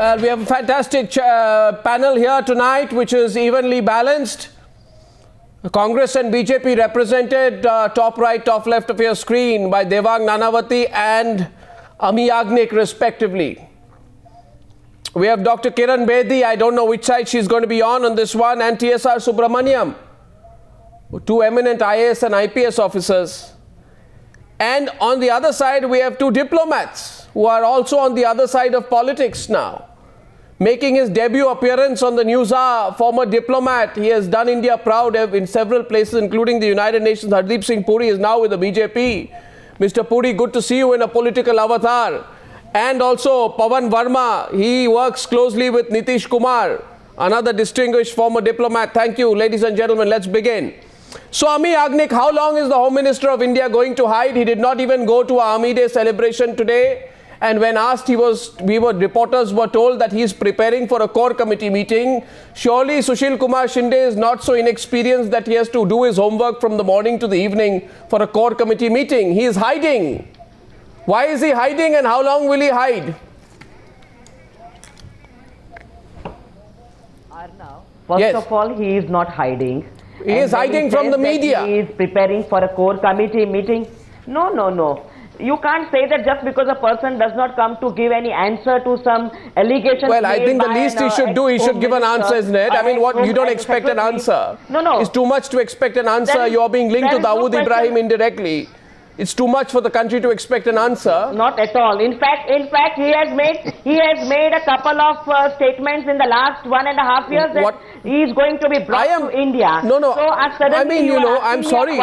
Well, we have a fantastic panel here tonight, which is evenly balanced. Congress and BJP represented, top right, top left of your screen, by Devang Nanavati and Amee Yagnik, respectively. We have Dr. Kiran Bedi, I don't know which side she's going to be on this one, and TSR Subramaniam, two eminent IAS and IPS officers. And on the other side, we have two diplomats who are also on the other side of politics now. Making his debut appearance on the Newshour, former diplomat, he has done India proud in several places, including the United Nations. Hardeep Singh Puri is now with the BJP. Mr. Puri, good to see you in a political avatar. And also Pavan Verma, he works closely with Nitish Kumar, another distinguished former diplomat. Thank you, ladies and gentlemen. Let's begin. So, Amee Yagnik, how long is the Home Minister of India going to hide? He did not even go to our Army Day celebration today. And when asked, reporters were told that he is preparing for a core committee meeting. Surely Sushil Kumar Shinde is not so inexperienced that he has to do his homework from the morning to the evening for a core committee meeting. He is hiding. Why is he hiding and how long will he hide? Arnab, first of all, he is not hiding. He is hiding from the media. He is preparing for a core committee meeting. No. You can't say that just because a person does not come to give any answer to some allegations. Well, I think the least he should do, he should give an answer, isn't it? I mean, what, you don't expect an answer. No. It's too much to expect an answer. You're being linked to Dawood Ibrahim indirectly. It's too much for the country to expect an answer. Not at all. In fact, he has made a couple of statements in the last 1.5 years that he is going to be brought to India. No. So suddenly I mean, I'm sorry.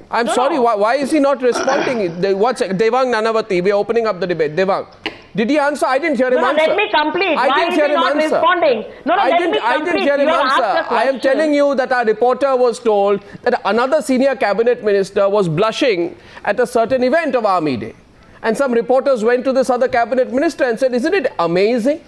I'm sorry. Why is he not responding? Devang Nanavati, we are opening up the debate. Devang, did he answer? I didn't hear him answer. Let me complete. I didn't hear him answer. Responding? I didn't hear him answer. I am telling you that our reporter was told that another senior cabinet minister was blushing at a certain event of Army Day. And some reporters went to this other cabinet minister and said, isn't it amazing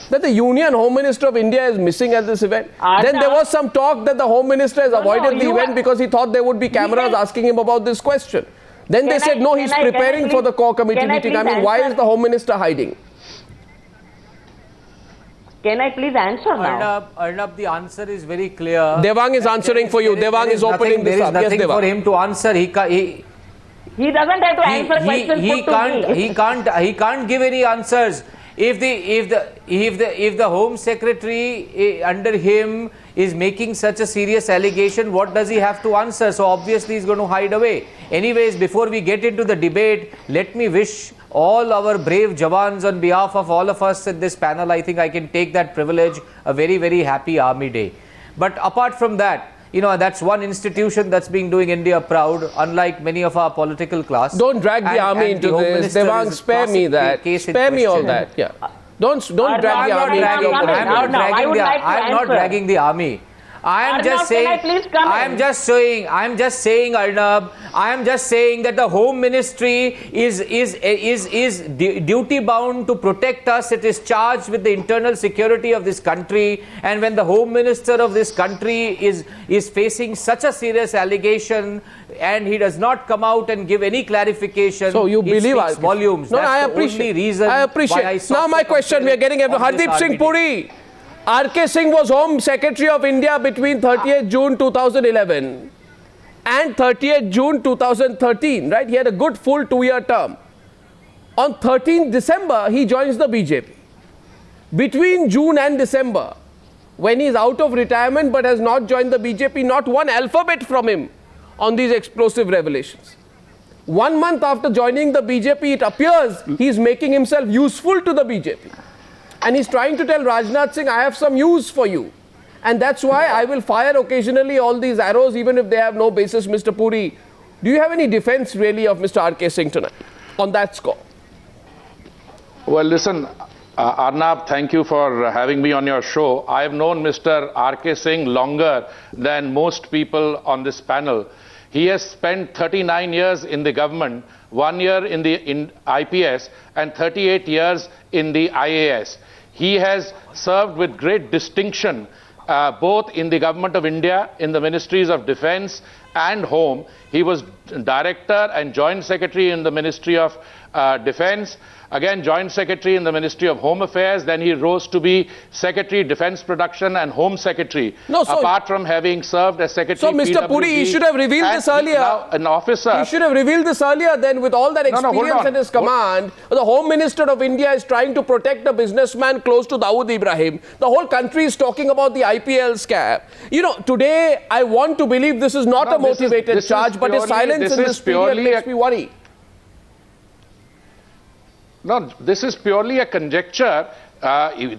that the Union Home Minister of India is missing at this event? Then there was some talk that the Home Minister has avoided the event because he thought there would be cameras asking him about this question. Then they said, no, he's preparing for the core committee meeting. I mean, why is the Home Minister hiding? Can I please answer now? Arnab, the answer is very clear. Devang is answering for you. Devang is opening this up. There is nothing for him to answer. He doesn't have to answer questions he can't give any answers. If the Home Secretary under him is making such a serious allegation, what does he have to answer? So obviously he's going to hide away. Anyways, before we get into the debate, let me wish all our brave Jawans on behalf of all of us in this panel, I think I can take that privilege, a very, very happy Army Day. But apart from that, that's one institution that's being doing India proud, unlike many of our political class. Don't drag the army into this. Devang, spare me that. Spare me all that. Yeah. Don't drag the army into your I'm not dragging the army. I am just saying, Arnab, I am just saying that the Home Ministry is duty bound to protect us. It is charged with the internal security of this country. And when the Home Minister of this country is facing such a serious allegation and he does not come out and give any clarification, so you believe it speaks volumes. No, That's the only reason I appreciate. Now my question, we are getting into Hardeep Singh Puri. R.K. Singh was Home Secretary of India between 30th June 2011 and 30th June 2013, right? He had a good full 2-year term. On 13th December, he joins the BJP. Between June and December, when he is out of retirement but has not joined the BJP, not one alphabet from him on these explosive revelations. 1 month after joining the BJP, it appears he is making himself useful to the BJP. And he's trying to tell Rajnath Singh, I have some use for you. And that's why I will fire occasionally all these arrows, even if they have no basis. Mr. Puri, do you have any defense really of Mr. R.K. Singh tonight on that score? Well, listen, Arnab, thank you for having me on your show. I have known Mr. R.K. Singh longer than most people on this panel. He has spent 39 years in the government, 1 year in the IPS and 38 years in the IAS. He has served with great distinction both in the Government of India, in the Ministries of Defence and Home. He was Director and Joint Secretary in the Ministry of Defence, again Joint Secretary in the Ministry of Home Affairs, then he rose to be Secretary Defence Production and Home Secretary, apart from having served as Secretary. So Mr. Puri, he should have revealed this earlier. Now an officer. He should have revealed this earlier then, with all that experience at his command. The Home Minister of India is trying to protect a businessman close to Dawood Ibrahim. The whole country is talking about the IPL scam. You know, today I want to believe this is not a motivated charge, but his silence in this period makes me worry. No, this is purely a conjecture.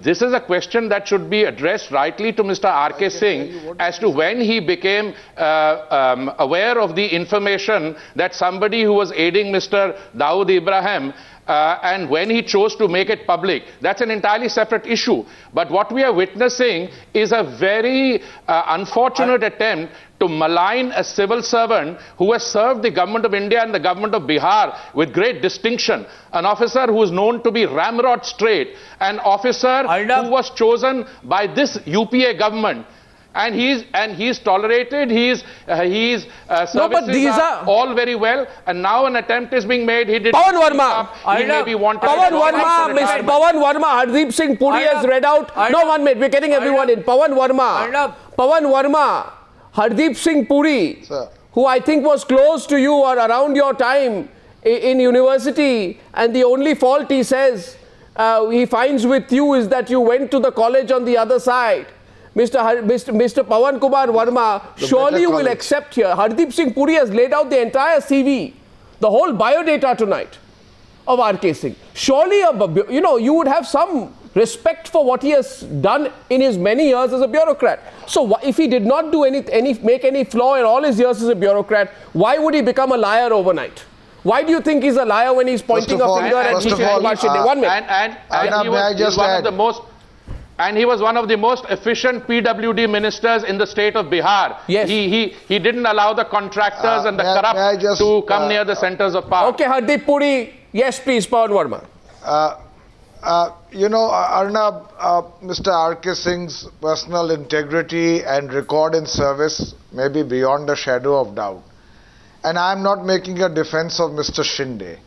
This is a question that should be addressed rightly to Mr. R.K. Singh as to when he became aware of the information that somebody who was aiding Mr. Dawood Ibrahim and when he chose to make it public. That's an entirely separate issue. But what we are witnessing is a very unfortunate attempt to malign a civil servant who has served the government of India and the government of Bihar with great distinction. An officer who is known to be ramrod straight, an officer who was chosen by this UPA government. And he's tolerated, his services are all very well, and now an attempt is being made. He did Pavan Verma. He may be wanted. Pavan Verma, Mr. Pavan Verma, Hardeep Singh Puri has read out. No, 1 minute, we're getting everyone in. Pavan Verma. Pavan Verma, Hardeep Singh Puri, who I think was close to you or around your time in university, and the only fault he says he finds with you is that you went to the college on the other side. Mr. Pavan Kumar Verma, surely you will accept here. Hardeep Singh Puri has laid out the entire CV, the whole biodata tonight of R.K. Singh. Surely, you know, you would have some respect for what he has done in his many years as a bureaucrat. So if he did not do make any flaw in all his years as a bureaucrat, why would he become a liar overnight? Why do you think he's a liar when he's pointing a finger at Shinde? 1 minute. And he was one of the most efficient PWD ministers in the state of Bihar. Yes. He didn't allow the contractors and the corrupt to come near the centers of power. Okay, Hardeep Puri. Yes, please, Pavan Verma. You know, Arnab, Mr. R.K. Singh's personal integrity and record in service may be beyond a shadow of doubt. And I'm not making a defense of Mr. Shinde.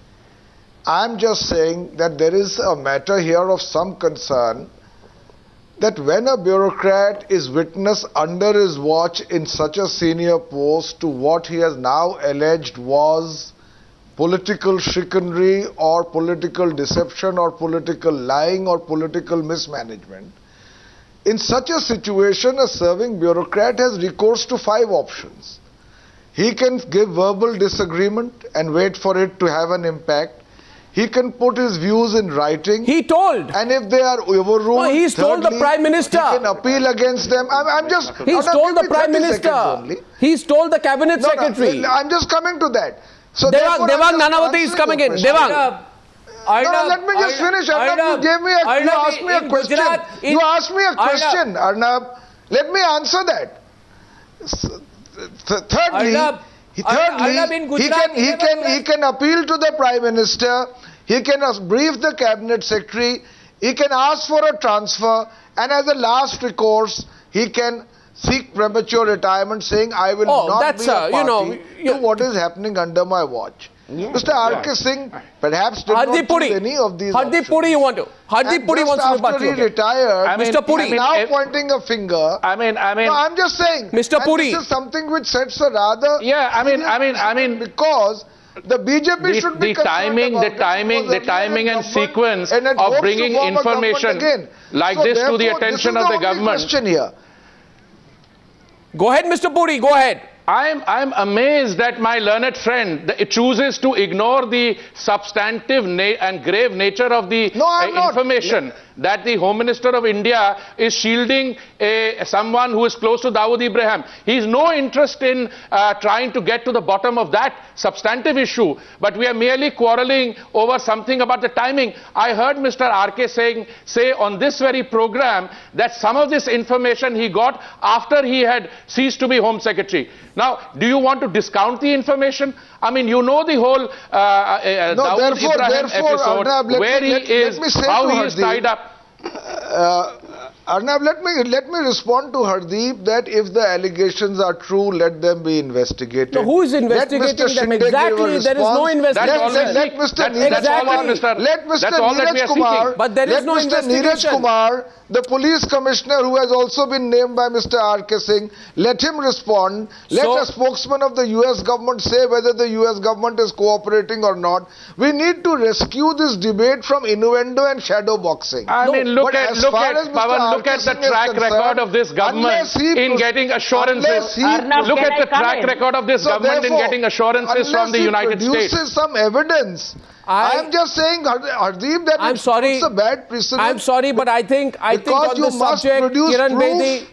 I'm just saying that there is a matter here of some concern, that when a bureaucrat is witness under his watch in such a senior post to what he has now alleged was political chicanery or political deception or political lying or political mismanagement, in such a situation a serving bureaucrat has recourse to 5 options. He can give verbal disagreement and wait for it to have an impact. He can put his views in writing. He told. And if they are overruled, he's told the Prime Minister. He can appeal against them. He's told the Prime Minister. He's told the Cabinet Secretary. I'm just coming to that. So Devang Nanavati is coming in. Devang. Let me just finish. Arnab, you asked me a question. You asked me a question, Arnab. Let me answer that. Thirdly, he can appeal to the Prime Minister, he can brief the Cabinet Secretary, he can ask for a transfer, and as a last recourse, he can seek premature retirement, saying, I will not be a party to what is happening under my watch. Mr. R.K. Singh perhaps did not choose any of these Hardeep Puri, you want to? Hardeep Puri wants to after he retired, Mr. Puri he's now pointing a finger. No, I'm just saying. Mr. Puri, this is something which sets a rather because the BJP should be the timing and sequence of bringing information like this to the attention of the government. Here. Go ahead, Mr. Puri, go ahead. I'm amazed that my learned friend chooses to ignore the substantive and grave nature of the information that the Home Minister of India is shielding someone who is close to Dawood Ibrahim. He has no interest in trying to get to the bottom of that substantive issue, but we are merely quarreling over something about the timing. I heard Mr. R.K. say on this very program that some of this information he got after he had ceased to be Home Secretary. Now, do you want to discount the information? I mean, you know the whole Dawood Ibrahim episode, Arnab, where he is, how he is tied up. Arnab, let me respond to Hardeep that if the allegations are true, let them be investigated. So who is investigating them? Exactly, there is no investigation. Let Mr. Neeraj Kumar, but there is no investigation. Neeraj Kumar, the police commissioner who has also been named by Mr. R.K. Singh, let him respond. Let a spokesman of the US government say whether the US government is cooperating or not. We need to rescue this debate from innuendo and shadow boxing. I mean, look at the track record of this government in getting assurances. Look at the track record of this government in getting assurances from the United States. Produces some evidence. I am just saying, Hardeep, that it's a bad precedent. I'm sorry, but I think on this subject, Kiran Bedi,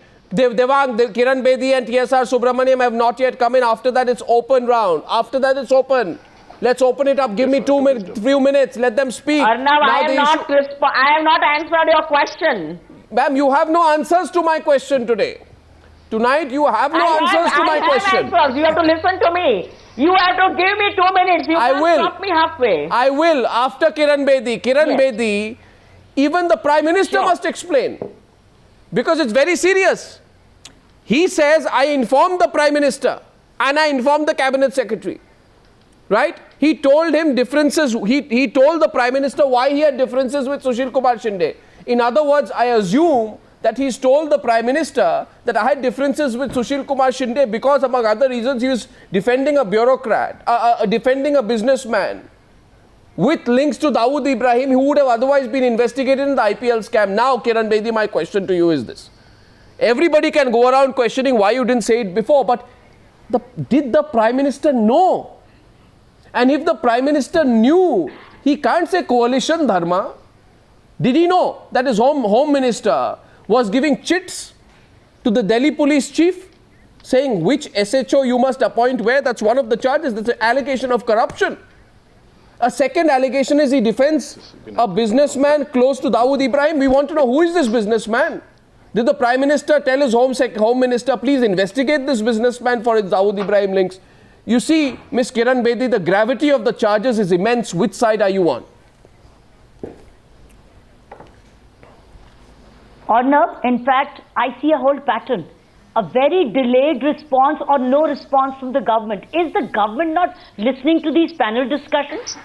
Kiran Bedi and TSR Subramaniam have not yet come in. After that, it's open round. After that, it's open. Let's open it up. Give me few minutes. Let them speak. Arnab, I have not answered your question. Ma'am, you have no answers to my question today. Tonight, you have no answers to my question. You have to listen to me. You have to give me 2 minutes. You can't stop me halfway. I will. After Kiran Bedi. Bedi, even the Prime Minister must explain. Because it's very serious. He says, I informed the Prime Minister and I informed the Cabinet Secretary. Right? He told him differences. He told the Prime Minister why he had differences with Sushil Kumar Shinde. In other words, I assume that he's told the Prime Minister that I had differences with Sushil Kumar Shinde because, among other reasons, he was defending a bureaucrat, defending a businessman with links to Dawood Ibrahim, who would have otherwise been investigated in the IPL scam. Now, Kiran Bedi, my question to you is this. Everybody can go around questioning why you didn't say it before, but did the Prime Minister know? And if the Prime Minister knew, he can't say coalition dharma. Did he know that his home minister was giving chits to the Delhi police chief, saying which SHO you must appoint where? That's one of the charges. That's an allegation of corruption. A second allegation is he defends a businessman close to Dawood Ibrahim. We want to know who is this businessman. Did the Prime Minister tell his home minister, please investigate this businessman for his Dawood Ibrahim links? You see, Ms. Kiran Bedi, the gravity of the charges is immense. Which side are you on? Arnab, in fact, I see a whole pattern. A very delayed response or no response from the government. Is the government not listening to these panel discussions?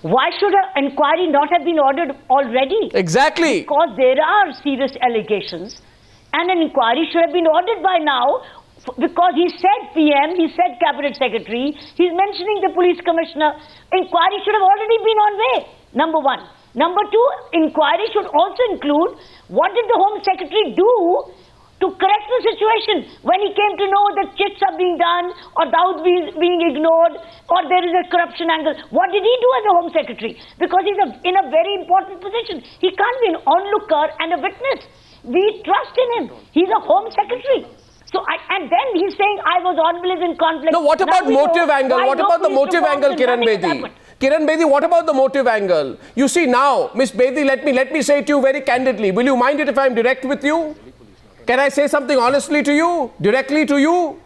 Why should an inquiry not have been ordered already? Exactly. Because there are serious allegations and an inquiry should have been ordered by now, because he said PM, he said Cabinet Secretary, he's mentioning the police commissioner. Inquiry should have already been on way, number one. Number two, inquiry should also include what did the Home Secretary do to correct the situation when he came to know that chits are being done or Dawood being ignored or there is a corruption angle. What did he do as a Home Secretary? Because he's in a very important position. He can't be an onlooker and a witness. We trust in him. He's a Home Secretary. So and then he's saying I was always in conflict. No, what about motive angle? What about the motive angle, Kiran Bedi? Kiran Bedi, what about the motive angle? You see now, Ms. Bedi, let me say to you very candidly. Will you mind it if I am direct with you? Can I say something honestly to you, directly to you?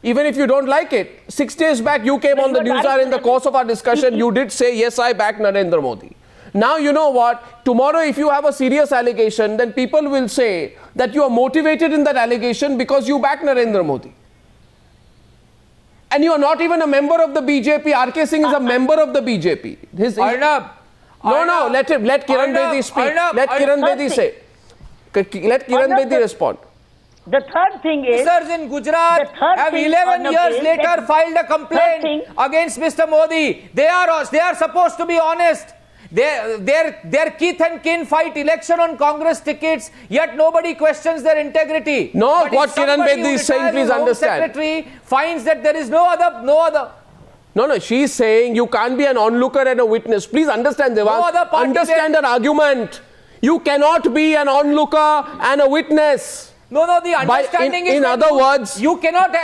Even if you don't like it. 6 days back, you came on the Newshour in the course of our discussion. You did say, yes, I back Narendra Modi. Now, you know what? Tomorrow, if you have a serious allegation, then people will say that you are motivated in that allegation because you back Narendra Modi. And you are not even a member of the BJP. R.K. Singh is a member of the BJP. Arnab. No, let Kiran Bedi speak. Let Kiran Bedi say. Let Kiran Bedi respond. The third thing is... Officers in Gujarat have 11 years later filed a complaint against Mr. Modi. They are supposed to be honest. Their kith and kin fight election on Congress tickets, yet nobody questions their integrity. No, but what Kiran Bedi is saying, please understand. Secretary finds that there is no other. No, she's saying you can't be an onlooker and a witness. Please understand, Devang. Understand her argument. You cannot be an onlooker and a witness. No, the understanding is... In other words... You cannot...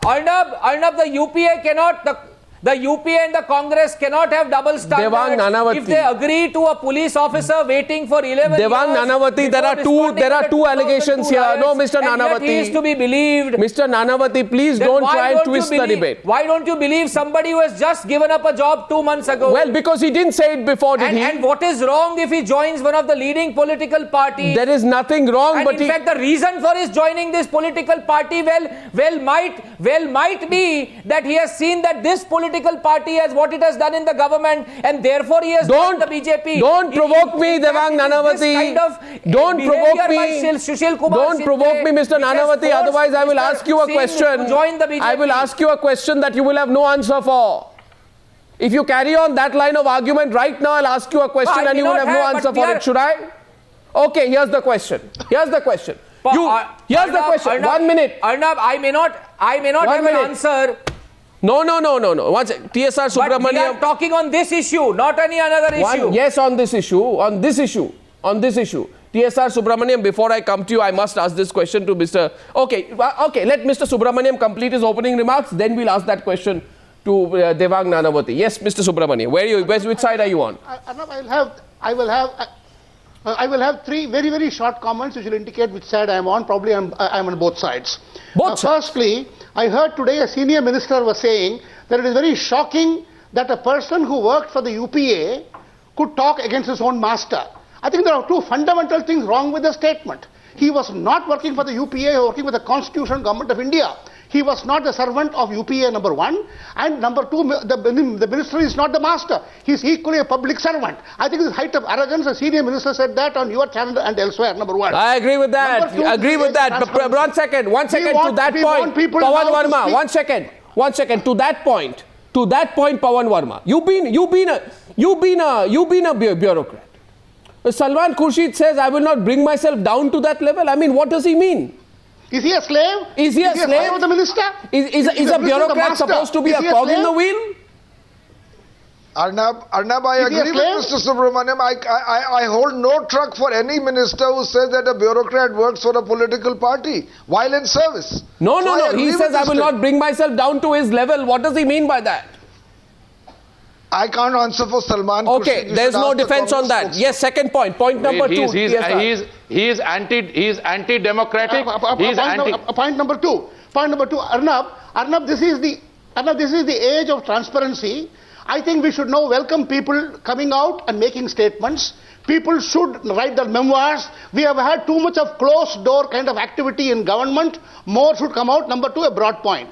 Arnab, the UPA cannot... The UPA and the Congress cannot have double standards. Devang Nanavati. If they agree to a police officer waiting for 11 Devang years Nanavati, there are two allegations here. No, Mr. Nanavati. He is to be believed. Mr. Nanavati, please don't try and twist the debate. Why don't you believe somebody who has just given up a job 2 months ago? Well, because he didn't say it before, did he? And what is wrong if he joins one of the leading political parties? There is nothing wrong, and but in fact, the reason for his joining this political party might be that he has seen that this political party has what it has done in the government, and therefore he has joined the BJP. Don't provoke me, Devang Nanavati. Don't provoke me. Don't provoke me, Mr. Nanavati. Otherwise, I will ask you a question. I will ask you a question that you will have no answer for. If you carry on that line of argument right now, I'll ask you a question and you will have no answer for it. Should I? Okay, here's the question. Here's the question. Here's the question. 1 minute. Arnab, I may not have an answer. No. One second. TSR Subramaniam. But we are talking on this issue, not any another issue. Yes, on this issue. On this issue. TSR Subramaniam, before I come to you, I must ask this question to Mr. Okay, let Mr. Subramaniam complete his opening remarks. Then we'll ask that question to Devang Nanavati. Yes, Mr. Subramaniam. Which side are you on? Arnab, I will have three very, very short comments which will indicate which side I am on. Probably I'm on both sides. Firstly, I heard today a senior minister was saying that it is very shocking that a person who worked for the UPA could talk against his own master. I think there are two fundamental things wrong with the statement. He was not working for the UPA, he was working for the Constitutional Government of India. He was not the servant of UPA, number one. And number two, the minister is not the master. He is equally a public servant. I think it's height of arrogance. A senior minister said that on your channel and elsewhere, number one. I agree with that. But one second. To that point, Pavan Verma, one second. To that point, Pavan Verma, you've been a bureaucrat. Salman Khurshid says, I will not bring myself down to that level. I mean, what does he mean? Is he a slave? Is he a slave of the minister? Is a bureaucrat supposed to be a cog in the wheel? Arnab, I agree with Mr. Subramaniam. I hold no truck for any minister who says that a bureaucrat works for a political party while in service. No. He says, I will not bring myself down to his level. What does he mean by that? I can't answer for Salman. Okay, there's no defense on that. Yes, second point. Point number two. He is anti-democratic. Point number two. Arnab, this is the age of transparency. I think we should now welcome people coming out and making statements. People should write their memoirs. We have had too much of closed door kind of activity in government. More should come out. Number two, a broad point.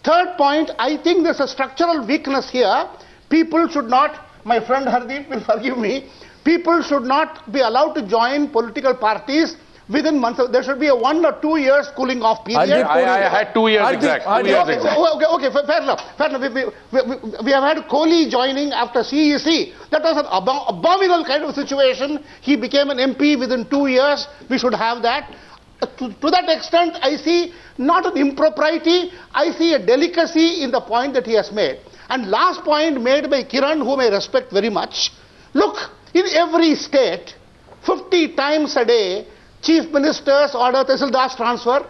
Third point, I think there's a structural weakness here. People should not, my friend Hardeep will forgive me, people should not be allowed to join political parties within months. There should be a 1 or 2 years cooling off period. I had 2 years exact. Okay, fair enough. We have had Kohli joining after CEC. That was an abominable kind of situation. He became an MP within 2 years. We should have that. To that extent, I see not an impropriety, I see a delicacy in the point that he has made. And last point made by Kiran, whom I respect very much. Look, in every state, 50 times a day, chief ministers order Tehsildars transfer,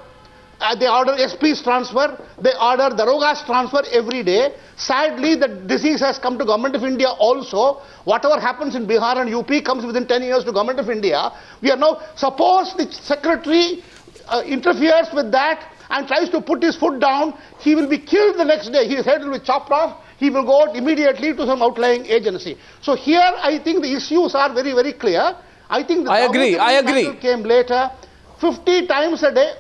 they order SPs transfer, they order Darogas transfer every day. Sadly, the disease has come to Government of India also. Whatever happens in Bihar and UP comes within 10 years to Government of India. We are now, suppose the secretary interferes with that and tries to put his foot down, he will be killed the next day. His head will be chopped off. He will go out immediately to some outlying agency. So here I think the issues are very, very clear. I think the I agree. Came later. 50 times a day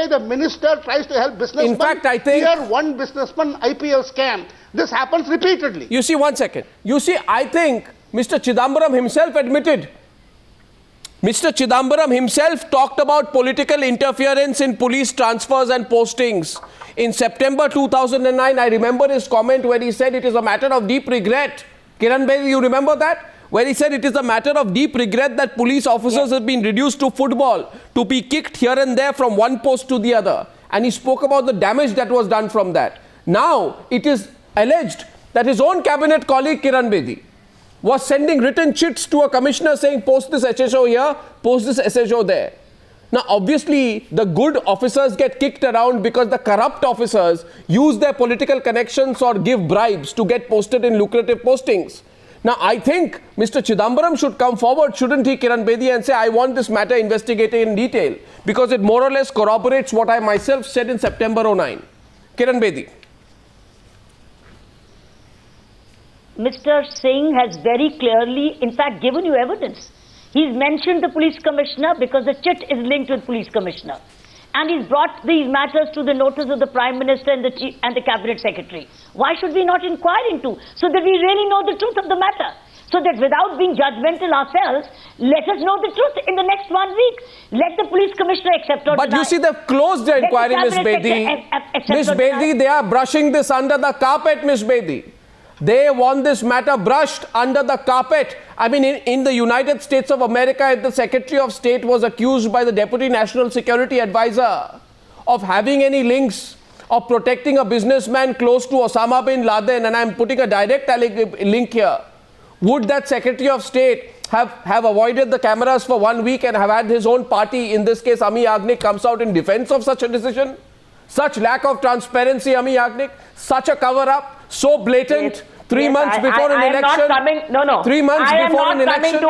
the minister tries to help businessmen. In fact, I think here one businessman IPL scam. This happens repeatedly. You see, one second. You see, I think Mr. Chidambaram himself admitted. Mr. Chidambaram himself talked about political interference in police transfers and postings. In September 2009, I remember his comment where he said it is a matter of deep regret. Kiran Bedi, you remember that? Where he said it is a matter of deep regret that police officers have been reduced to football, to be kicked here and there from one post to the other. And he spoke about the damage that was done from that. Now, it is alleged that his own cabinet colleague Kiran Bedi was sending written chits to a commissioner saying post this SHO here, post this SHO there. Now, obviously, the good officers get kicked around because the corrupt officers use their political connections or give bribes to get posted in lucrative postings. Now, I think Mr. Chidambaram should come forward, shouldn't he, Kiran Bedi, and say, I want this matter investigated in detail, because it more or less corroborates what I myself said in September 09. Kiran Bedi. Mr. Singh has very clearly, in fact, given you evidence. He's mentioned the police commissioner because the chit is linked with police commissioner. And he's brought these matters to the notice of the Prime Minister and the Cabinet Secretary. Why should we not inquire into? So that we really know the truth of the matter. So that without being judgmental ourselves, let us know the truth in the next 1 week. Let the police commissioner accept or But deny. you see, they've closed the inquiry, Ms. Bedi. Ms. Bedi, they are brushing this under the carpet, Ms. Bedi. They want this matter brushed under the carpet. I mean, in the United States of America, the Secretary of State was accused by the Deputy National Security Advisor of having any links of protecting a businessman close to Osama bin Laden, and I'm putting a direct link here. Would that Secretary of State have avoided the cameras for 1 week and have had his own party, in this case Amee Yagnik, comes out in defense of such a decision? Such lack of transparency, Amee Yagnik, such a cover-up, so blatant, Yes. 3 Yes, months before an I am election. not coming, no. 3 months before an election.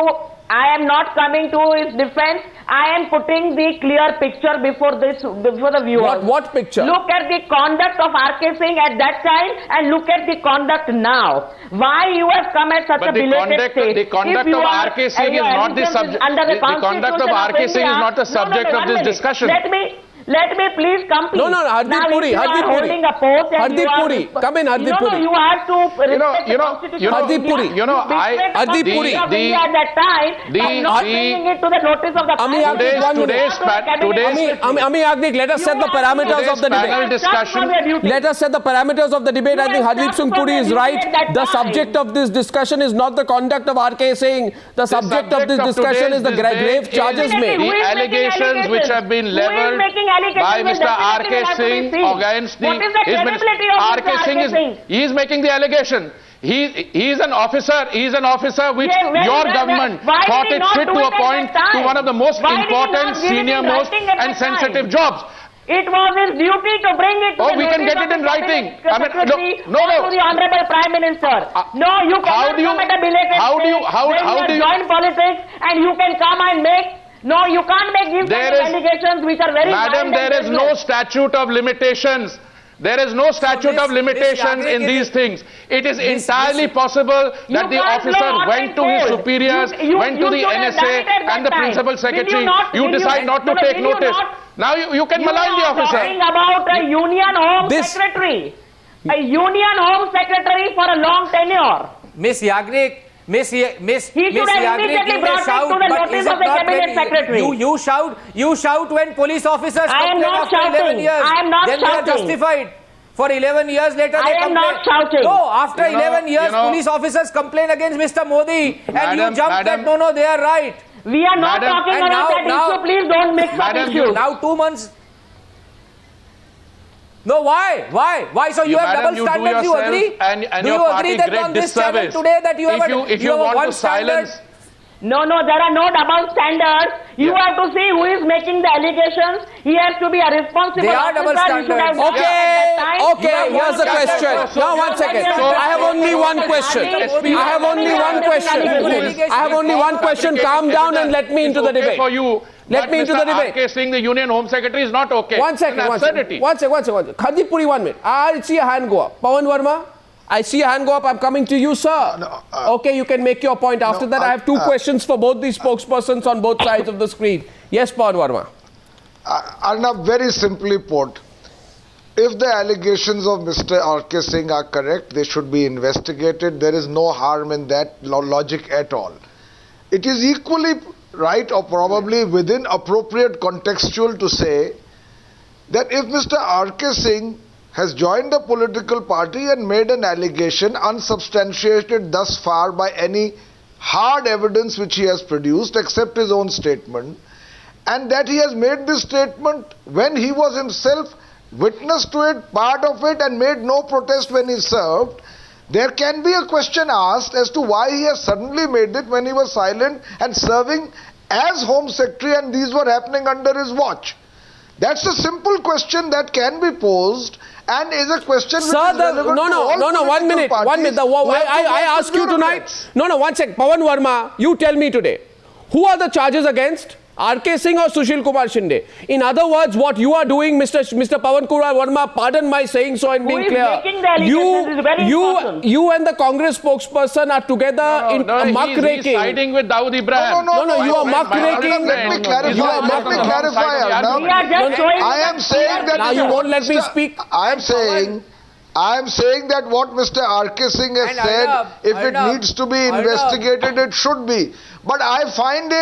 I am not coming to his defense. I am putting the clear picture before the viewers. What picture? Look at the conduct of R.K. Singh at that time and look at the conduct now. Why you have come at such a belated stage? The conduct of R.K. Singh is not the subject. The conduct of R.K. Singh is not the subject of this discussion. Let me please complete. No, Hardeep Puri. Holding a post and Hardeep Puri. Come in, Hardeep Puri. No, you have to respect the Constitution of Hardeep Puri. India. Hardeep Puri. At that time, and not bringing it to the notice of the Amee Yagnik, let us set the parameters of the debate. Let us set the parameters of the debate. I think Hardeep Singh Puri is right. The subject of this discussion is not the conduct of R.K. Singh. The subject of this discussion is the grave charges made. The allegations which have been leveled by Mr. R.K. Singh against R.K. Singh is making the allegation. He is an officer. He is an officer which your government thought it fit to appoint to one of the most important, senior most and sensitive jobs. It was his duty to bring it to we can get it in writing. To the Honorable Prime Minister. No, you cannot come at a belated stage join politics and you can come and make. No, you can't make these kind of allegations which are very Madam, there is no statute of limitations. There is no statute of limitations in these things. It is entirely possible that the officer went to his superiors, went to the NSA and the principal secretary. You decide not to take notice. Now you can malign the officer. You are talking about a Union Home Secretary. A Union Home Secretary for a long tenure. Miss Yagnik, Miss Yagnik, you may shout, but is it not when you shout when police officers complain after 11 years. I am not then shouting. They are justified. For 11 years later they complain. I am not shouting. No, after 11 years police officers complain against Mr. Modi and you jump that no, they are right. We are not talking about that issue. Please don't mix up issues. Now 2 months. No, why? So you have double standards, you agree? And do you agree that on this channel today that you have one standard? No, there are no double standards. You have to see who is making the allegations. He has to be a responsible They are double standards. Okay, here's the question. Now 1 second. I have only one question. I have only one question. Calm down and let me into the debate. For you. Let me into the debate. R.K. Singh, the Union Home Secretary, is not okay. One second. Hardeep Puri, 1 minute. I see a hand go up. Pavan Verma, I see a hand go up. I'm coming to you, sir. Okay, you can make your point. After that, I have 2 questions for both these spokespersons on both sides of the screen. Yes, Pavan Verma. Arnab, very simply put, if the allegations of Mr. R.K. Singh are correct, they should be investigated. There is no harm in that logic at all. It is equally right, or probably within appropriate contextual, to say that if Mr. R.K. Singh has joined a political party and made an allegation unsubstantiated thus far by any hard evidence which he has produced except his own statement, and that he has made this statement when he was himself witness to it, part of it, and made no protest when he served, there can be a question asked as to why he has suddenly made it when he was silent and serving as Home Secretary and these were happening under his watch? That's a simple question that can be posed and is a question which is relevant to all one minute. I ask you tonight. One sec. Pavan Verma, you tell me today, who are the charges against? R.K. Singh or Sushil Kumar Shinde? In other words, what you are doing, Mr. Pavan Kumar Verma, pardon my saying so and being clear, you and the Congress spokesperson are together in muckraking. He's siding with Dawood Ibrahim. No, you are muckraking. Let me clarify. I am saying that now you won't let me speak. I am saying that what Mr. R.K. Singh has said, if it needs to be investigated, it should be. But I find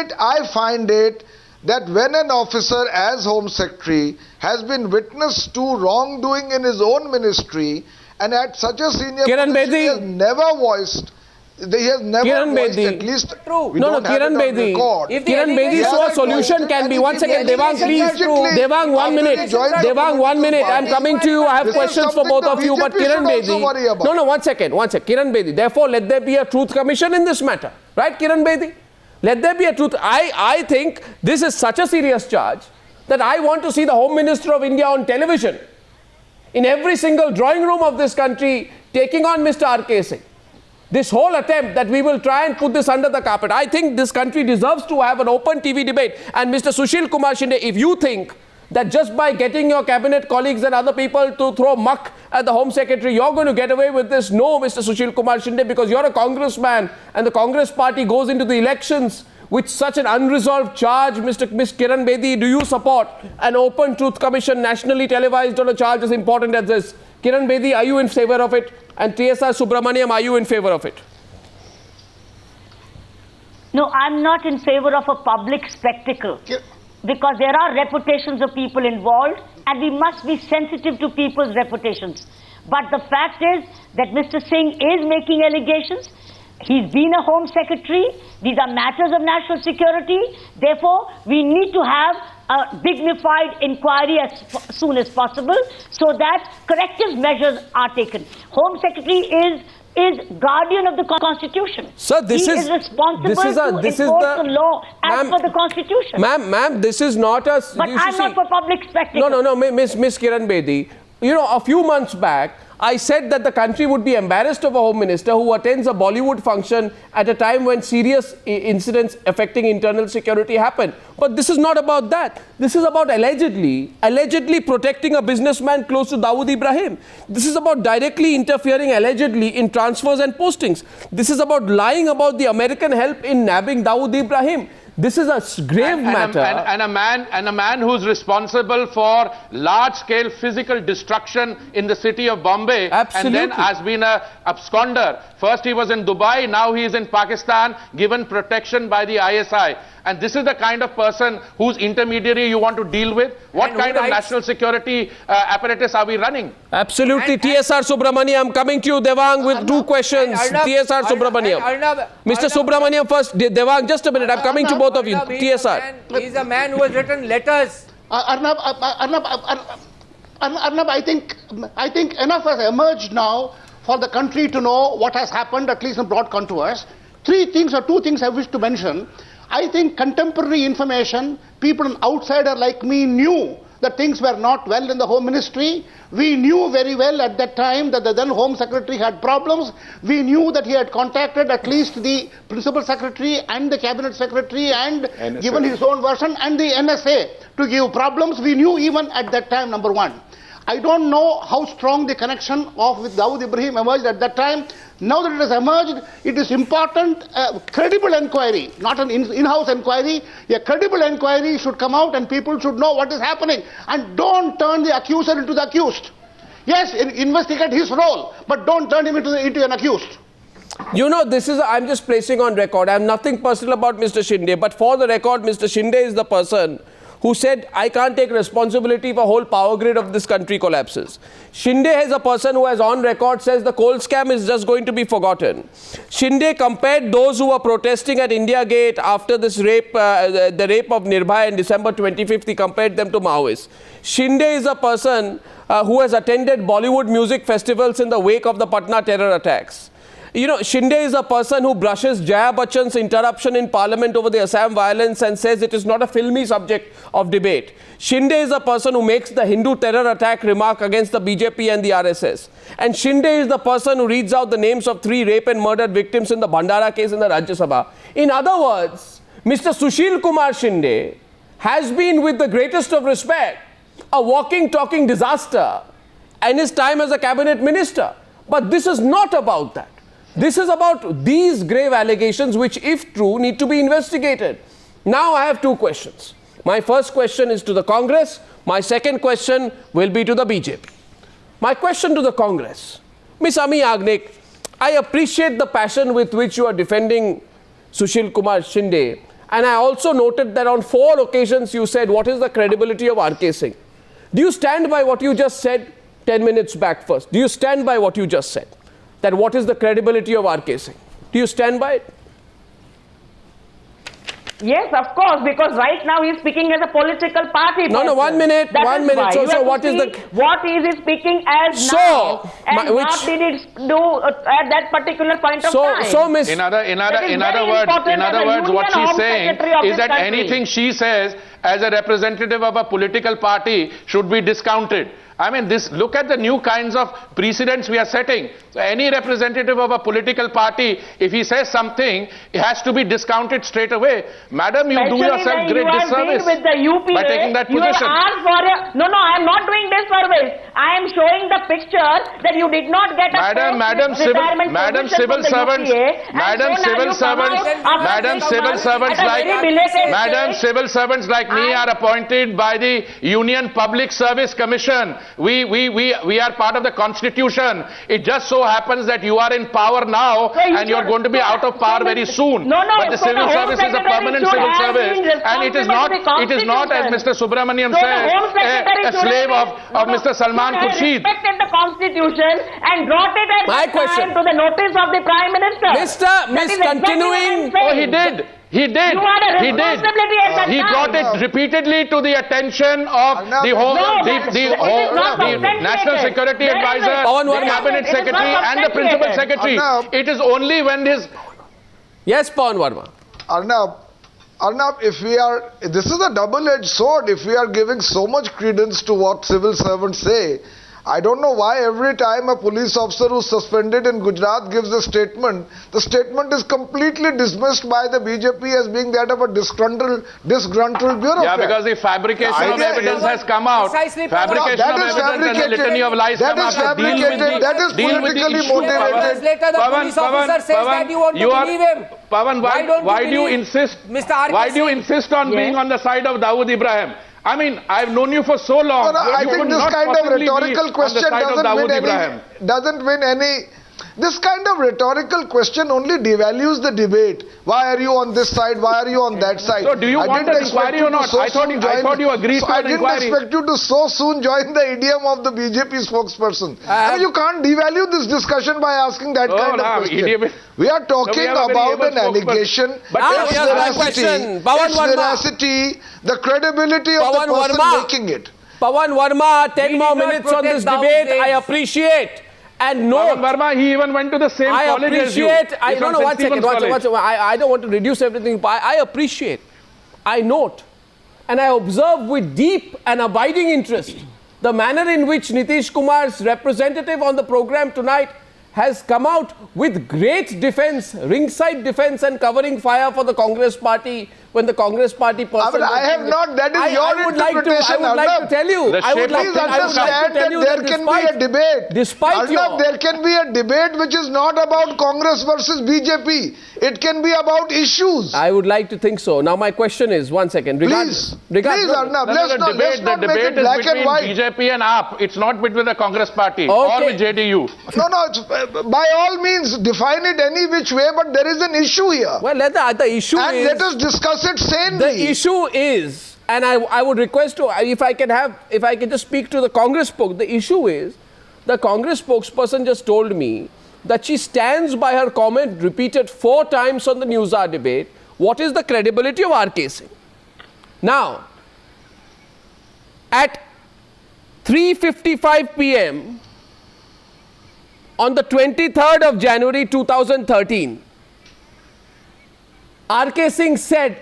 it that when an officer as Home Secretary has been witness to wrongdoing in his own ministry and at such a senior Kiran position, Bedi, he has never voiced, at least Kiran Bedi. If Kiran Bedi, so a solution can be, once again, Devang, please, Devang, 1 minute. Devang, 1 minute. I'm coming to you. I have questions for both of you, but Kiran Bedi. No, 1 second. Kiran Bedi. Therefore, let there be a truth commission in this matter. Right, Kiran Bedi? Let there be a truth. I think this is such a serious charge that I want to see the Home Minister of India on television in every single drawing room of this country taking on Mr. R.K. Singh. This whole attempt that we will try and put this under the carpet. I think this country deserves to have an open TV debate. And Mr. Sushil Kumar Shinde, if you think that just by getting your cabinet colleagues and other people to throw muck at the Home Secretary, you're going to get away with this. No, Mr. Sushil Kumar Shinde, because you're a congressman and the Congress party goes into the elections with such an unresolved charge. Ms. Kiran Bedi, do you support an open truth commission nationally televised on a charge as important as this? Kiran Bedi, are you in favor of it? And TSR Subramaniam, are you in favor of it? No, I'm not in favor of a public spectacle. Because there are reputations of people involved and we must be sensitive to people's reputations. But the fact is that Mr. Singh is making allegations. He's been a Home Secretary. These are matters of national security. Therefore, we need to have a dignified inquiry as soon as possible so that corrective measures are taken. Home Secretary is guardian of the Constitution. Sir, he is responsible to enforce the law as per the Constitution. Ma'am, this is not a... But I'm not for public spectacle. No, Miss Kiran Bedi. You know, a few months back, I said that the country would be embarrassed of a Home Minister who attends a Bollywood function at a time when serious incidents affecting internal security happen. But this is not about that. This is about allegedly protecting a businessman close to Dawood Ibrahim. This is about directly interfering allegedly in transfers and postings. This is about lying about the American help in nabbing Dawood Ibrahim. This is a grave matter. And a man who's responsible for large-scale physical destruction in the city of Bombay. Absolutely. And then has been a absconder. First he was in Dubai, now he is in Pakistan, given protection by the ISI. And this is the kind of person whose intermediary you want to deal with? What kind of national security apparatus are we running? Absolutely. TSR Subramaniam, coming to you, Devang, with two questions. TSR Subramaniam. Mr. Subramaniam first. Devang, just a minute. I'm coming to both of you. TSR. He's a man who has written letters. Arnab, I think enough has emerged now for the country to know what has happened, at least in broad contours. Two things I wish to mention. I think contemporary information, people, an outsider like me knew that things were not well in the Home Ministry. We knew very well at that time that the then Home Secretary had problems. We knew that he had contacted at least the Principal Secretary and the Cabinet Secretary and NSA, given his own version, and the NSA to give problems. We knew even at that time, number one. I don't know how strong the connection with Dawood Ibrahim emerged at that time. Now that it has emerged, it is important, credible inquiry, not an in-house inquiry. A credible inquiry should come out and people should know what is happening. And don't turn the accuser into the accused. Yes, investigate his role, but don't turn him into an accused. You know, I'm just placing on record. I have nothing personal about Mr. Shinde, but for the record, Mr. Shinde is the person who said, I can't take responsibility if a whole power grid of this country collapses. Shinde is a person who has on record says the coal scam is just going to be forgotten. Shinde compared those who were protesting at India Gate after this rape, the rape of Nirbhaya in December 25th, he compared them to Maoists. Shinde is a person who has attended Bollywood music festivals in the wake of the Patna terror attacks. You know, Shinde is a person who brushes Jaya Bachchan's interruption in parliament over the Assam violence and says it is not a filmy subject of debate. Shinde is a person who makes the Hindu terror attack remark against the BJP and the RSS. And Shinde is the person who reads out the names of 3 rape and murdered victims in the Bhandara case in the Rajya Sabha. In other words, Mr. Sushil Kumar Shinde has been, with the greatest of respect, a walking, talking disaster in his time as a cabinet minister. But this is not about that. This is about these grave allegations which, if true, need to be investigated. Now I have 2 questions. My first question is to the Congress. My second question will be to the BJP. My question to the Congress. Ms. Amee Yagnik, I appreciate the passion with which you are defending Sushil Kumar Shinde. And I also noted that on 4 occasions you said, what is the credibility of RK Singh? Do you stand by what you just said 10 minutes back first? Do you stand by what you just said? That what is the credibility of RK Singh? Do you stand by it? Yes, of course, because right now he is speaking as a political party. No, 1 minute, That 1 is minute. why. So, You have what to is see the... what is he speaking as So, now, and which- what did it do at that particular point of time? So, Miss... In other very words, important as a what Union she's Home saying Secretary of is this that country. anything she says as a representative of a political party should be discounted. I mean, look at the new kinds of precedents we are setting. So any representative of a political party, if he says something, it has to be discounted straight away. Madam, you do yourself great disservice with the UPA, by taking that you position. have asked for a... No, I am not doing disservice. I am showing the picture that you did not get a Madam civil servants like me are appointed by the Union Public Service Commission. We are part of the Constitution. It just so happens that you are in power now, and you're going to be out of power very soon. But the civil service is a permanent civil service, and it is not as Mr. Subramaniam says, a slave of Mr. Salman Khurshid. Respected the Constitution and brought it at My that question. time to the notice of the Prime Minister. Continuing... Oh, he did. He did. You had a He did. responsibility at that He time. brought it repeatedly to the attention of the National Security Advisor, Pavan the Verma. Cabinet It is Secretary, not and the Principal Secretary. Arnab. It is only when his... Yes, Pavan Verma. Arnab, this is a double-edged sword. If we are giving so much credence to what civil servants say, I don't know why every time a police officer who's suspended in Gujarat gives a statement, the statement is completely dismissed by the BJP as being that of a disgruntled bureaucrat. Yeah, because the fabrication of evidence has come out. Precisely, Fabrication of evidence and the litany of lies come out. That is politically motivated. Later, the police officer says that you want to believe him. Pavan, why do you insist? Mr. RK Why do you insist on being on the side of Dawood Ibrahim? I mean, I've known you for so long. I think this kind of rhetorical question doesn't win any. This kind of rhetorical question only devalues the debate. Why are you on this side? Why are you on that side? So do you want an inquiry or not? I thought you agreed to an inquiry. I didn't expect you to so soon join the idiom of the BJP spokesperson. You can't devalue this discussion by asking that kind of question. We are talking about an allegation, its veracity, the credibility of the person making it. Pavan Verma, 10 more minutes on this debate. I appreciate. And note, Pavan Verma, he even went to the same college as you. I don't want to reduce everything. I appreciate, I note, and I observe with deep and abiding interest the manner in which Nitish Kumar's representative on the program tonight has come out with great defense, ringside defense, and covering fire for the Congress party when the Congress party person... I have not, that is your interpretation. I would like to tell you. Please understand that there can be a debate. There can be a debate which is not about Congress versus BJP. It can be about issues. I would like to think so. Now my question is, 1 second. Please, Arnab, let's not make it black and white. The debate is between BJP and AAP. It's not between the Congress party or with JDU. No, by all means, define it any which way, but there is an issue here. Well, the issue and is... let us discuss it sanely. The issue is, and I would request to, if I can just speak to the Congress the issue is, the Congress spokesperson just told me that she stands by her comment repeated 4 times on the Newshour Debate. What is the credibility of RK Singh? Now, at 3:55 p.m., on the 23rd of January 2013, R.K. Singh said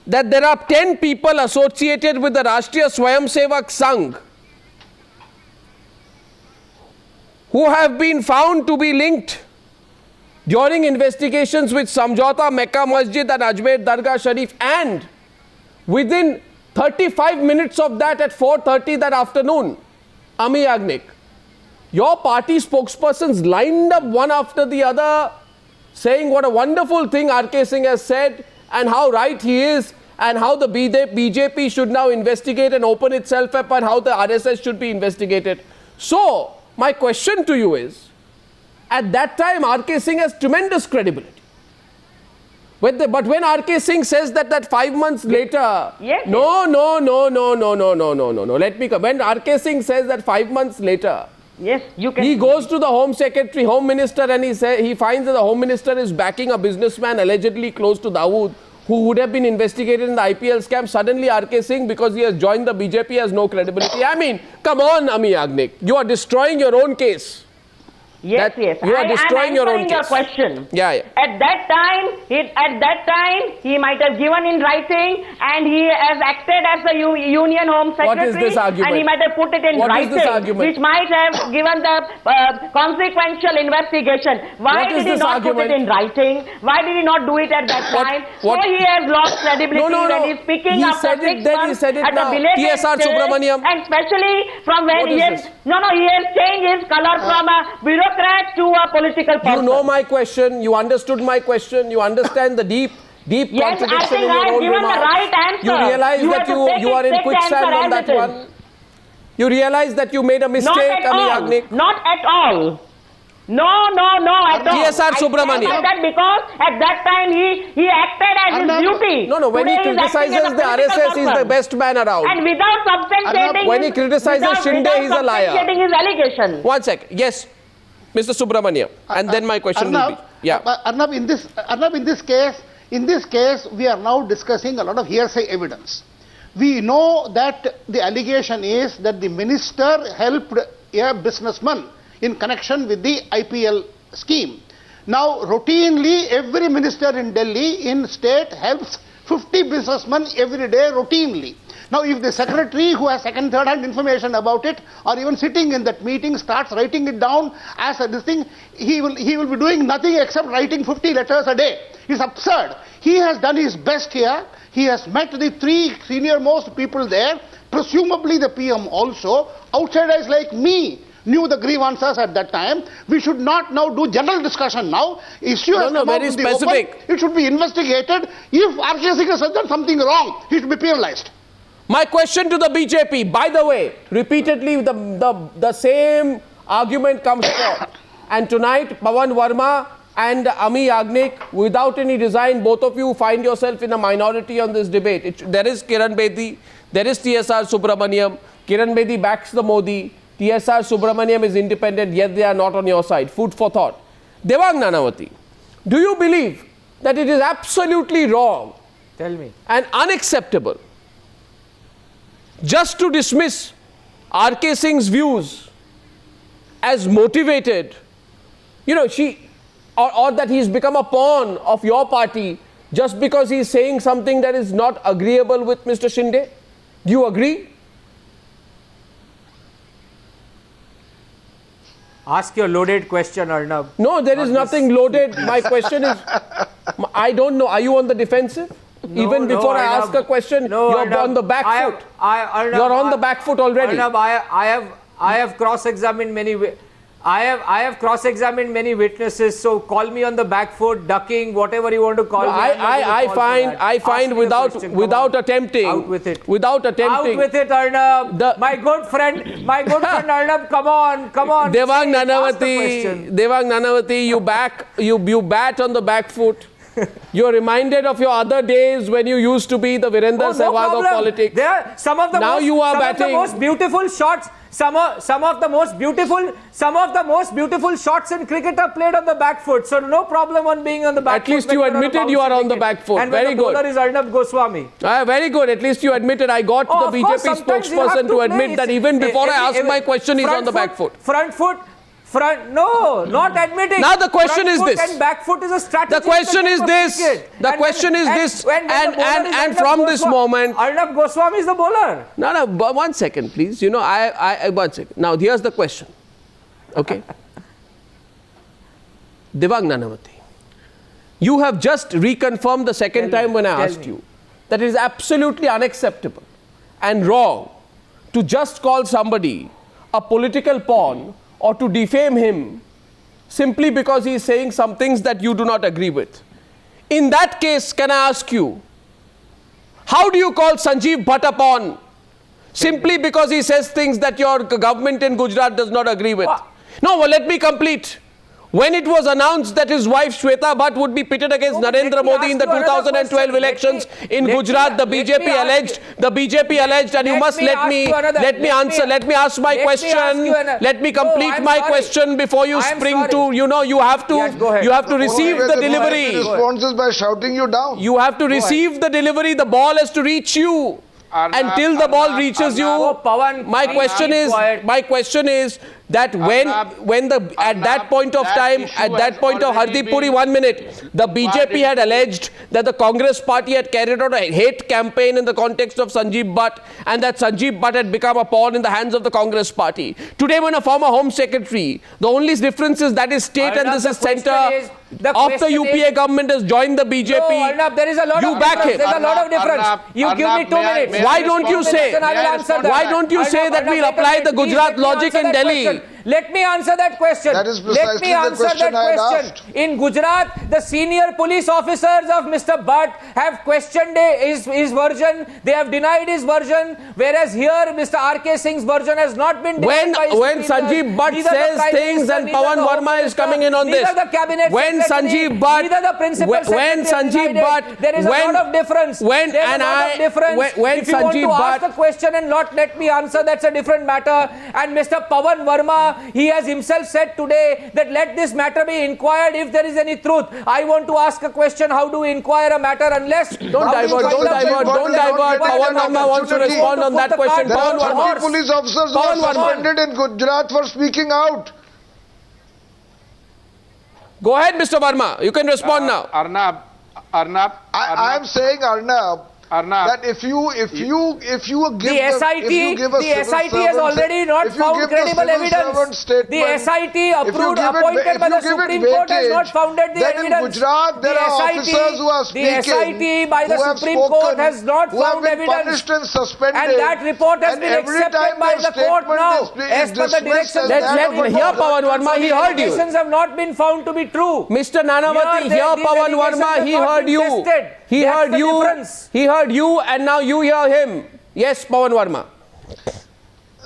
that there are 10 people associated with the Rashtriya Swayamsevak Sangh who have been found to be linked during investigations with Samjhauta, Mecca Masjid and Ajmer Dargah Sharif, and within 35 minutes of that at 4:30 that afternoon, Amee Yagnik, your party spokespersons lined up one after the other saying what a wonderful thing R.K. Singh has said and how right he is and how the BJP should now investigate and open itself up and how the RSS should be investigated. So, my question to you is, at that time R.K. Singh has tremendous credibility. But when R.K. Singh says that 5 months later, Yes. no, let me come. When R.K. Singh says that 5 months later, Yes, you can. he goes to the Home Minister, and he finds that the Home Minister is backing a businessman allegedly close to Dawood, who would have been investigated in the IPL scam. Suddenly R.K. Singh, because he has joined the BJP, has no credibility. I mean, come on, Amee Yagnik. You are destroying your own case. Yes, yes. You are destroying your own your case. question. Yeah. At that time, he might have given in writing, and he has acted as the Union Home Secretary. What is this argument? And he might have put it in What is writing, this argument? which might have given the consequential investigation. Why What is did he this not put it argument? in writing? Why did he not do it at that time? So he has lost credibility when he's speaking He after said it 6 then, he months said it at now. a belated TSR stage, Subramaniam. and especially from when What he is has this? he has changed his color from a bureaucrat to a political person. You know my question. You understood my question. You understand the deep Yes, I contradiction think in I your have own given the remarks. right answer. You realize You that have to take you are in take the quicksand answer on as that it is. one. You realize that you made a Not mistake, at Amee all. Yagnik. Not at all. No, I don't. TSR Subramaniam. I said that because at that time he acted as his Arnab. duty. No, when he Today is acting criticizes as a the political RSS, he's the person. best man around. And without substantiating When he criticizes Shinde, he's a liar. Without substantiating his allegation. 1 sec. Yes, Mr. Subramaniam. And then my question will be. Yeah. Arnab, in this case, we are now discussing a lot of hearsay evidence. We know that the allegation is that the minister helped a businessman in connection with the IPL scheme. Now, routinely, every minister in Delhi in state helps 50 businessmen every day routinely. Now, if the secretary who has second, third hand information about it, or even sitting in that meeting starts writing it down as a this thing, he will be doing nothing except writing 50 letters a day. It's absurd. He has done his best here. He has met the 3 senior most people there, presumably the PM also. Outsiders like me knew the grievances at that time. We should not now do general discussion now. Issue has come out very in the open. specific. It should be investigated. If R.K. Singh has done something wrong, he should be penalized. My question to the BJP, by the way, repeatedly the same argument comes forth. And tonight, Pavan Verma and Amee Yagnik, without any design, both of you find yourself in a minority on this debate. There is Kiran Bedi, there is TSR Subramaniam. Kiran Bedi backs the Modi. TSR Subramaniam is independent, yet they are not on your side. Food for thought. Devang Nanavati, do you believe that it is absolutely wrong Tell me. and unacceptable just to dismiss R.K. Singh's views as motivated, or that he's become a pawn of your party just because he's saying something that is not agreeable with Mr. Shinde? Do you agree? Ask your loaded question, Arnab. No, there is nothing loaded. My question is, I don't know. Are you on the defensive? Even before I ask a question, you're on the back foot. You're on the back foot already. Arnab, I have cross-examined many. I have cross-examined many witnesses. So call me on the back foot, ducking, whatever you want to call me. I find without attempting. Out with it. Without attempting. Out with it, Arnab. My good friend Arnab, come on. Devang Ask the question. Nanavati, you bat on the back foot. You're reminded of your other days when you used to be the Virender Sehwag of politics. There are some of the Now most, you are some batting. of the most beautiful shots. Some of the most beautiful shots in cricket are played on the back foot. So no problem on being on the back At foot. least you admitted you are on the back foot. And Very when the good. bowler is Arnab Goswami. Very good. At least you admitted. I got Oh, the of course, BJP sometimes you have spokesperson to admit play. that even before I asked my question, he's on the back foot. No, not admitting. Now the question is this. And back foot is a strategy. The question is this. The question is this. And from this moment. Arnab Goswami is the bowler. No, 1 second, please. You know, 1 second. Now, here's the question. Okay. Devang Nanavati, you have just reconfirmed the second time when I asked you that it is absolutely unacceptable and wrong to just call somebody a political pawn or to defame him simply because he is saying some things that you do not agree with. In that case, can I ask you, how do you call Sanjeev Bhatt a pawn simply because he says things that your government in Gujarat does not agree with? No, well, let me complete. When it was announced that his wife Shweta Bhatt would be pitted against Narendra Modi in the 2012 elections in Gujarat, the BJP alleged, and you must let me ask my question, let me complete my question before you spring to, you know, you have to receive the delivery. The response is by shouting you down. You have to receive the delivery, the ball has to reach you. Until the ball reaches you, my question is that at that point of Hardeep Puri, 1 minute, the BJP had alleged that the Congress party had carried out a hate campaign in the context of Sanjeev Bhatt and that Sanjeev Bhatt had become a pawn in the hands of the Congress party. Today, when a former Home Secretary, the only difference is that is state and this is centre of the UPA government has joined the BJP. No, Arnab, there is a lot you of back difference. him. There's a lot of difference. You give me 2 minutes. Why don't you say that we'll apply the Gujarat logic in Delhi? Let me answer that question. That is precisely the question I had asked. In Gujarat, the senior police officers of Mr. Bhatt have questioned his version. They have denied his version. Whereas here, Mr. R.K. Singh's version has not been denied by When Sanjeev Bhatt says things and Pavan Verma is coming in on this. When Sanjeev Bhatt, there is a lot of difference. If you want to ask a question and not let me answer, that's a different matter. And Mr. Pavan Verma, he has himself said today that let this matter be inquired if there is any truth. I want to ask a question, how do we inquire a matter unless... Don't divert. Pavan Verma wants to respond on that question. There are 30 police officers who are suspended in Gujarat for speaking out. Go ahead, Mr. Verma. You can respond now. Arnab. I am saying, Arnab, that if you give the SIT has already not found credible evidence. The SIT appointed by the Supreme Court has not founded the evidence. Then in Gujarat there are officers who are speaking, the SIT by the Supreme Court has not found evidence. Punished and suspended. And that report has been accepted by the court now. As per the directions. Here, Pavan Verma, he heard you. The have not been found to be true. Mr. Nanavati, here Pavan Verma, he heard you. He heard you and now you hear him. Yes, Pavan Verma.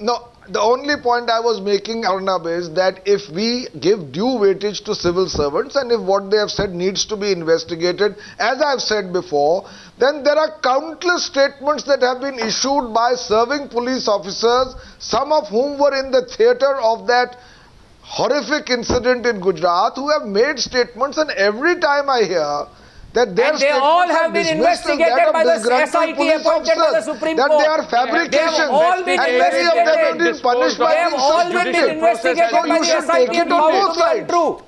No, the only point I was making, Arnab, is that if we give due weightage to civil servants and if what they have said needs to be investigated, as I have said before, then there are countless statements that have been issued by serving police officers, some of whom were in the theatre of that horrific incident in Gujarat, who have made statements, and every time I hear that and they all have been investigated by the SIT appointed by the Supreme Court. That they are fabrications. They have all been and many of them have been punished by They have all been investigated by the SIT and found to be untrue.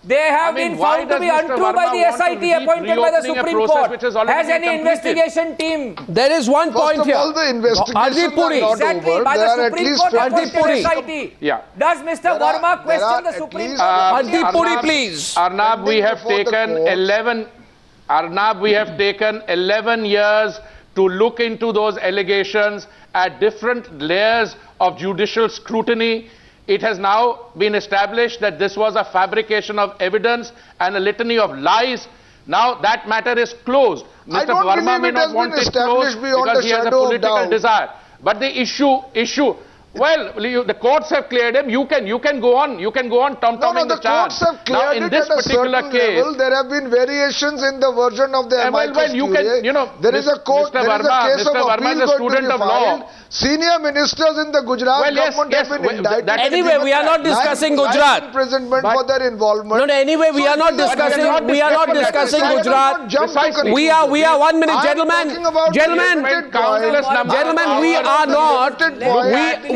They have been found to be untrue by the SIT appointed by the Supreme Court. Has any investigation team? There is one point here. All the investigations are not over. By the Supreme Court appointed SIT. Yeah. Does Mr. Verma question the Supreme Court? Hardeep Puri, please. Arnab, we have taken 11 years to look into those allegations at different layers of judicial scrutiny. It has now been established that this was a fabrication of evidence and a litany of lies. Now that matter is closed. Mr. Verma may not want it closed because he has a political desire. But the issue, Well, the courts have cleared him. You can go on. You can go on tom-tomming the courts have cleared now, in it this at a particular certain case, level. There have been variations in the version of the amicus you curiae. can, you know, there is a court, Mr. there is a Verma, case Mr. of Verma appeal is a going to student be of filed. law. Senior ministers in the Gujarat government have been indicted. Anyway, we are not discussing Gujarat. Life imprisonment for their involvement. No, anyway, we are not discussing. We are not discussing Gujarat. We are 1 minute, gentlemen. Gentlemen, we are not.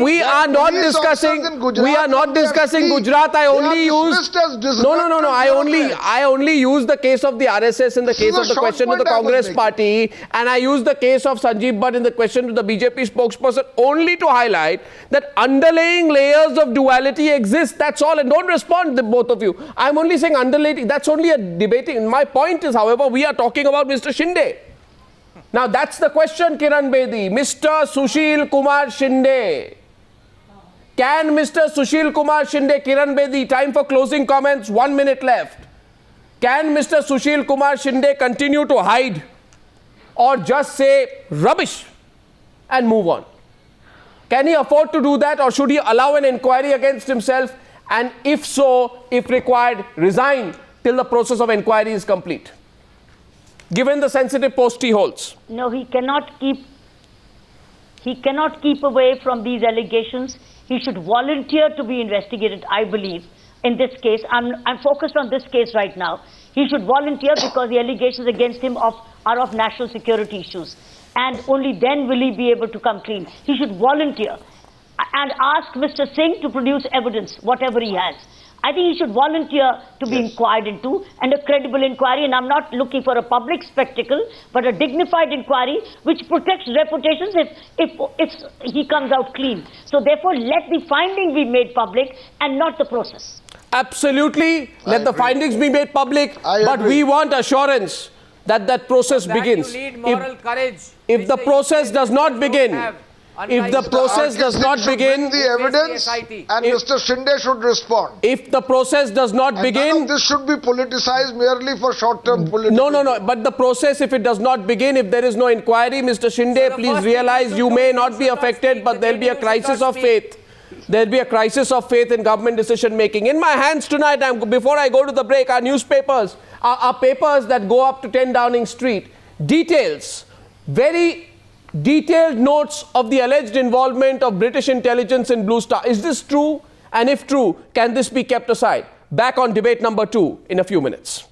We are not discussing. We are not discussing Gujarat. I only use. No. I only use the case of the RSS in the case of the question to the Congress party, and I use the case of Sanjeev Bhatt in the question to the BJP spokesperson only to highlight that underlying layers of duality exist. That's all, and don't respond, the both of you. I'm only saying underlying. That's only a debating. My point is, however, we are talking about Mr. Shinde. Now that's the question, Kiran Bedi. Mr. Sushil Kumar Shinde. Can Mr. Sushil Kumar Shinde, Kiran Bedi, time for closing comments, 1 minute left. Can Mr. Sushil Kumar Shinde continue to hide or just say rubbish and move on? Can he afford to do that, or should he allow an inquiry against himself, and if so, if required, resign till the process of inquiry is complete, given the sensitive post he holds? No, he cannot keep away from these allegations. He should volunteer to be investigated, I believe. In this case, I'm focused on this case right now. He should volunteer because the allegations against him are of national security issues. And only then will he be able to come clean. He should volunteer and ask Mr. Singh to produce evidence, whatever he has. I think he should volunteer to be inquired into, and a credible inquiry. And I'm not looking for a public spectacle, but a dignified inquiry which protects reputations if he comes out clean. So therefore, let the findings be made public and not the process. Absolutely. Let the findings be made public, but we want assurance that that process begins. You need moral courage. If the process does not begin, if the process does not begin, the evidence, and Mr. Shinde should respond. If the process does not begin, this should be politicized merely for short-term political. No. But the process, if it does not begin, if there is no inquiry, Mr. Shinde, please realize you may not be affected, but there will be a crisis of faith. There will be a crisis of faith in government decision making. In my hands tonight, before I go to the break, our newspapers, our papers that go up to 10 Downing Street, details, very detailed notes of the alleged involvement of British intelligence in Blue Star. Is this true? And if true, can this be kept aside? Back on debate number 2 in a few minutes.